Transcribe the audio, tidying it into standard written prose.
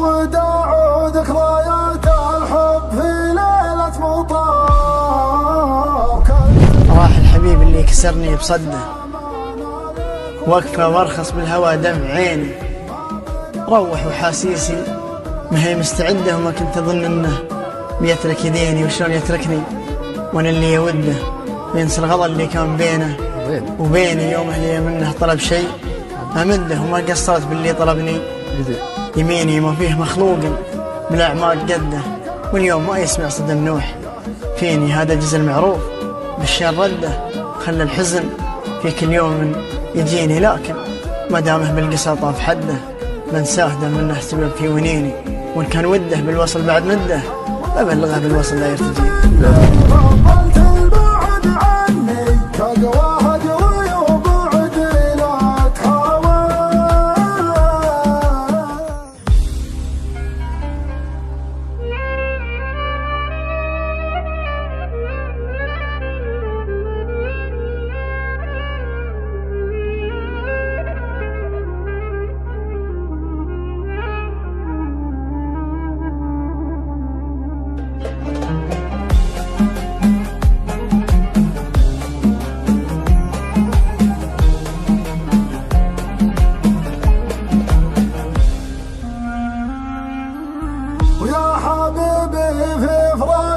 وداع ذكريات الحب في ليلة مطار. راح الحبيب اللي كسرني بصده، وقفه وارخص بالهوى دمع عيني. روح وحاسيسي ما هي مستعده، وما كنت اظن انه بيترك يديني، وشلون يتركني وانا اللي يوده. بينسى الغضا اللي كان بينه وبيني، يوم اللي منه طلب شيء امده، وما قصرت باللي طلبني. يميني ما فيه مخلوق بالاعماق قده، واليوم ما يسمع صدى نوح فيني. هذا جزء المعروف بالشر رده، خلى الحزن في كل يوم يجيني، لكن ما دامه بالقصة طاف حده بنساه دام منه سبب في ونيني. وان كان وده بالوصل بعد مده ببلغه بالوصل لا يرتجي. فضلت البعد عني كقوى هجري وبعد لا تحاول. ويا حبيبي في فراق